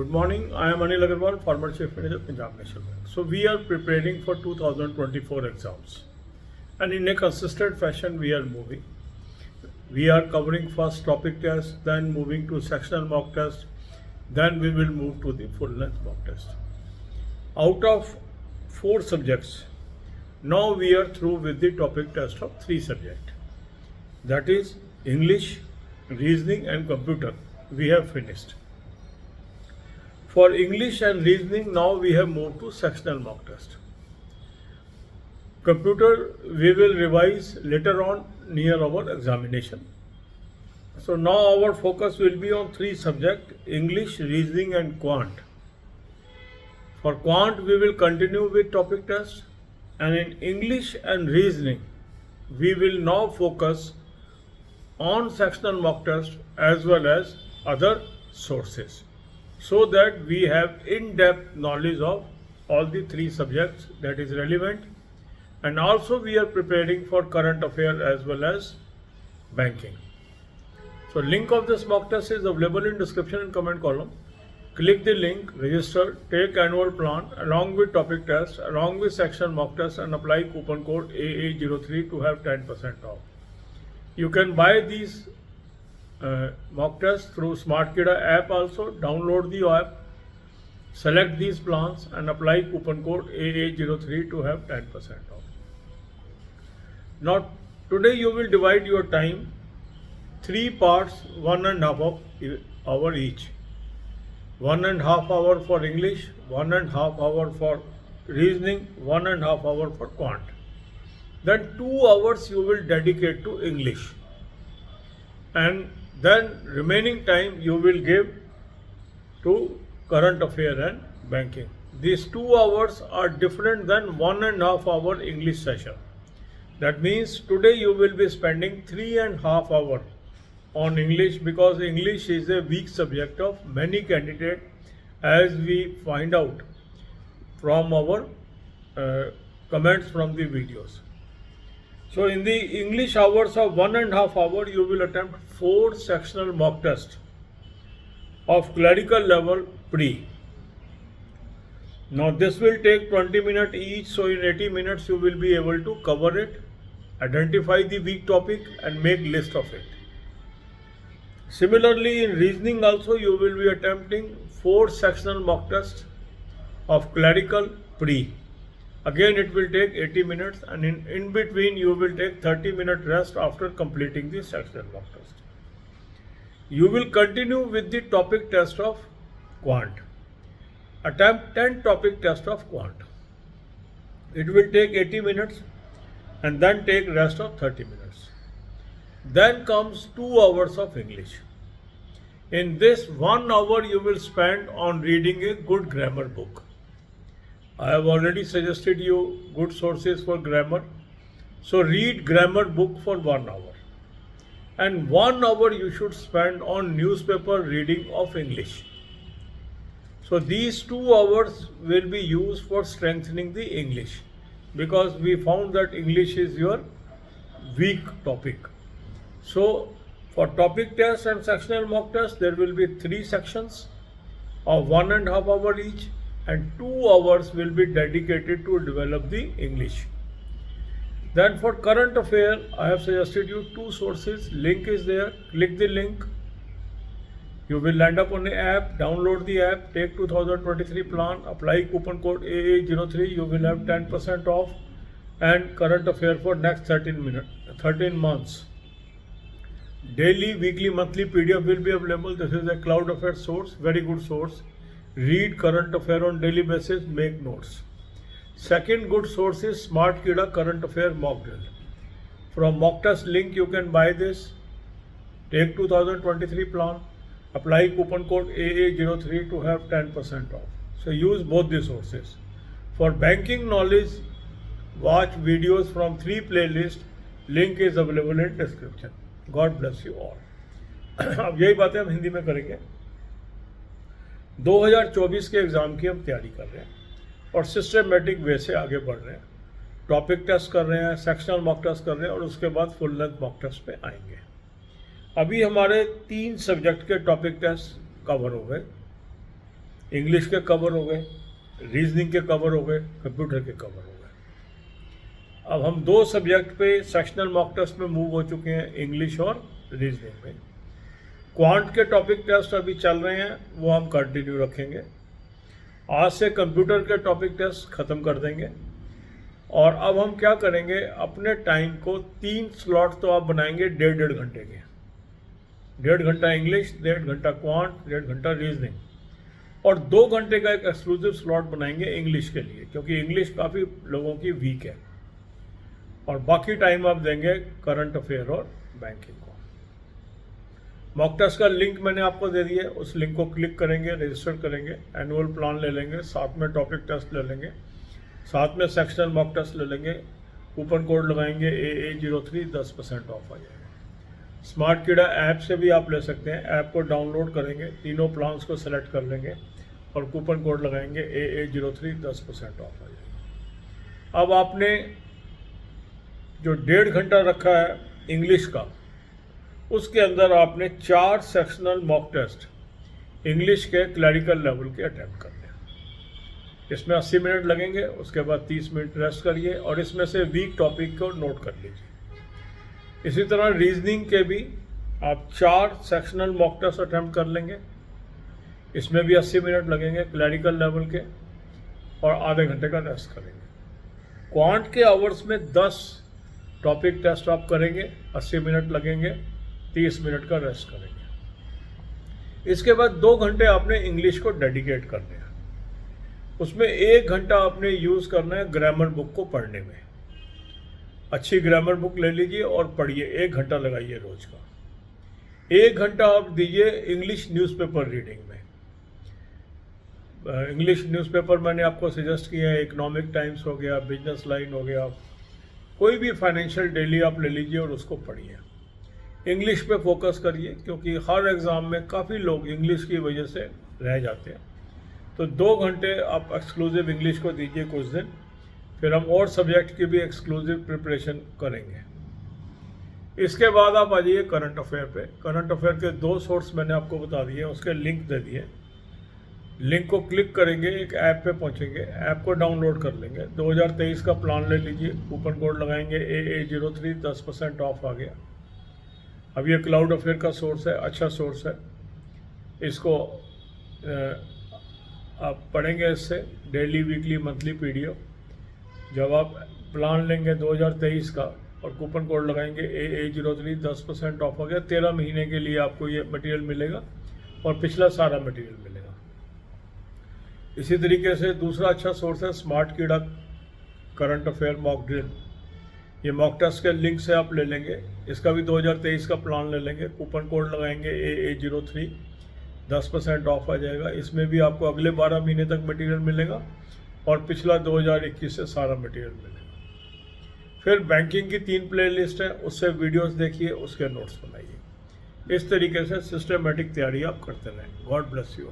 Good morning. I am Anil Agarwal, former Chief Manager, Punjab National Bank. So we are preparing for 2024 exams, and in a consistent fashion we are moving. We are covering first topic test, then moving to sectional mock test, then we will move to the full length mock test. Out of 4 subjects, now we are through with the topic test of 3 subjects. That is English, Reasoning and Computer. We have finished. For English and Reasoning, now we have moved to sectional mock test. Computer, we will revise later on near our examination. So now our focus will be on 3 subjects, English, Reasoning and Quant. For Quant, we will continue with topic test, and in English and Reasoning, we will now focus on sectional mock test as well as other sources, so that we have in-depth knowledge of all the 3 subjects that is relevant. And also we are preparing for current affair as well as banking. So link of this mock test is available in description and comment column. Click the link, register, take annual plan along with topic test, along with section mock test, and apply coupon code AA03 to have 10% off. You can buy these mock tests through SmartKida app also. Download the app, select these plans and apply coupon code AA03 to have 10% off. Now today you will divide your time 3 parts, 1.5 hour each. 1.5 hour for English, 1.5 hour for Reasoning, 1.5 hour for Quant. Then 2 hours you will dedicate to English, and then remaining time you will give to current affair and banking. These 2 hours are different than 1.5 hour English session. That means today you will be spending 3.5 hours on English, because English is a weak subject of many candidates, as we find out from our comments from the videos. So in the English hours of 1.5 hour, you will attempt 4 sectional mock tests of clerical level pre. Now this will take 20 minutes each, so in 80 minutes you will be able to cover it, identify the weak topic and make list of it. Similarly, in Reasoning also you will be attempting 4 sectional mock tests of clerical pre. Again it will take 80 minutes, and in between you will take 30-minute rest after completing the sectional mock test. You will continue with the topic test of Quant. Attempt 10 topic test of Quant. It will take 80 minutes and then take rest of 30 minutes. Then comes 2 hours of English. In this 1 hour you will spend on reading a good grammar book. I have already suggested you good sources for grammar. So read grammar book for 1 hour. And 1 hour you should spend on newspaper reading of English. So these 2 hours will be used for strengthening the English, because we found that English is your weak topic. So for topic test and sectional mock test, there will be 3 sections of 1.5 hour each, and 2 hours will be dedicated to develop the English. Then for current affair, I have suggested you 2 sources. Link is there. Click the link. You will land up on the app. Download the app. Take 2023 plan. Apply coupon code AA03. You will have 10% off, and current affair for next 13 months. Daily, weekly, monthly PDF will be available. This is a cloud affair source, very good source. Read current affair on daily basis, make notes. Second good source is SmartKida current affair mock drill. From mock test link you can buy this. Take 2023 plan. Apply coupon code AA03 to have 10% off. So use both the sources. For banking knowledge, watch videos from 3 playlists. Link is available in description. God bless you all. अब यही बातें हम हिंदी में करेंगे। 2024 के exam की हम तैयारी कर रहे हैं और सिस्टमेटिक वे से आगे बढ़ रहे हैं। टॉपिक टेस्ट कर रहे हैं, सेक्शनल मॉक टेस्ट कर रहे हैं और उसके बाद फुल लेंथ मॉक टेस्ट पे आएंगे। अभी हमारे 3 सब्जेक्ट के टॉपिक टेस्ट कवर हो गए। इंग्लिश के कवर हो गए, रीजनिंग के कवर हो गए, कंप्यूटर के कवर हो गए। अब हम 2 सब्जेक्ट पे सेक्शनल मॉक टेस्ट में मूव हो चुके हैं, इंग्लिश और रीजनिंग में। क्वांट के टॉपिक टेस्ट अभी चल रहे हैं, वो हम कंटिन्यू रखेंगे। आज से कंप्यूटर के टॉपिक टेस्ट ख़त्म कर देंगे। और अब हम क्या करेंगे, अपने टाइम को 3 स्लॉट तो आप बनाएंगे 1.5 घंटे के। 1.5 घंटा इंग्लिश, 1.5 घंटा क्वांट, 1.5 घंटा रीजनिंग, और 2 घंटे का एक एक्सक्लूसिव स्लॉट बनाएंगे इंग्लिश के लिए, क्योंकि इंग्लिश काफ़ी लोगों की वीक है। और बाकी टाइम आप देंगे करंट अफेयर और बैंकिंग को। मॉक टेस्ट का लिंक मैंने आपको दे दिया है, उस लिंक को क्लिक करेंगे, रजिस्टर करेंगे, एनुअल प्लान ले लेंगे, साथ में टॉपिक टेस्ट ले लेंगे, साथ में सेक्शनल मॉक टेस्ट ले लेंगे, कूपन कोड लगाएंगे AA03, 10% ऑफ आ जाएगा। स्मार्ट कीड़ा ऐप से भी आप ले सकते हैं, ऐप को डाउनलोड करेंगे, तीनों प्लान्स को सेलेक्ट कर लेंगे और कूपन कोड लगाएंगे AA03, 10% ऑफ आ जाएगा। अब आपने जो 1.5 घंटा रखा है इंग्लिश का, उसके अंदर आपने 4 सेक्शनल मॉक टेस्ट इंग्लिश के क्लरिकल लेवल के अटेम्प्ट करने हैं। इसमें 80 मिनट लगेंगे, उसके बाद 30 मिनट रेस्ट करिए और इसमें से वीक टॉपिक को नोट कर लीजिए। इसी तरह रीजनिंग के भी आप 4 सेक्शनल मॉक टेस्ट अटेम्प्ट कर लेंगे, इसमें भी 80 मिनट लगेंगे क्लरिकल लेवल के, और आधे घंटे का रेस्ट करेंगे। क्वांट के आवर्स में 10 टॉपिक टेस्ट आप करेंगे, 80 मिनट लगेंगे, 30 मिनट का रेस्ट करेंगे। इसके बाद 2 घंटे आपने इंग्लिश को डेडिकेट करने हैं। उसमें 1 घंटा आपने यूज़ करना है ग्रामर बुक को पढ़ने में। अच्छी ग्रामर बुक ले लीजिए और पढ़िए, 1 घंटा लगाइए रोज का। 1 घंटा आप दीजिए इंग्लिश न्यूज़पेपर रीडिंग में। इंग्लिश न्यूज़पेपर मैंने आपको सजेस्ट किया है, इकोनॉमिक टाइम्स हो गया, बिजनेस लाइन हो गया, कोई भी फाइनेंशियल डेली आप ले लीजिए और उसको पढ़िए। इंग्लिश पे फोकस करिए, क्योंकि हर एग्ज़ाम में काफ़ी लोग इंग्लिश की वजह से रह जाते हैं। तो 2 घंटे आप एक्सक्लूसिव इंग्लिश को दीजिए कुछ दिन, फिर हम और सब्जेक्ट की भी एक्सक्लूसिव प्रिपरेशन करेंगे। इसके बाद आप आ जाइए करंट अफेयर पे। करंट अफेयर के 2 सोर्स मैंने आपको बता दिए, उसके लिंक दे दिए। लिंक को क्लिक करेंगे, एक ऐप पे पहुंचेंगे, ऐप को डाउनलोड कर लेंगे। 2023 का प्लान ले लीजिए, कूपन कोड लगाएंगे AA03, 10% ऑफ आ गया। अब ये क्लाउड अफेयर का सोर्स है, अच्छा सोर्स है, इसको आप पढ़ेंगे। इससे डेली, वीकली, मंथली PDF जब आप प्लान लेंगे 2023 का और कूपन कोड लगाएंगे AA03, 10% ऑफ हो गया। 13 महीने के लिए आपको ये मटेरियल मिलेगा और पिछला सारा मटेरियल मिलेगा। इसी तरीके से दूसरा अच्छा सोर्स है स्मार्ट कीड़ा करंट अफेयर मॉक ड्रिल। ये मॉक टेस्ट के लिंक से आप ले लेंगे, इसका भी 2023 का प्लान ले लेंगे, कूपन कोड लगाएंगे AA03, 10% ऑफ आ जाएगा। इसमें भी आपको अगले 12 महीने तक मटेरियल मिलेगा और पिछला 2021 से सारा मटेरियल मिलेगा। फिर बैंकिंग की 3 प्लेलिस्ट है, उससे वीडियोस देखिए, उसके नोट्स बनाइए। इस तरीके से सिस्टमेटिक तैयारी आप करते रहें। God bless you.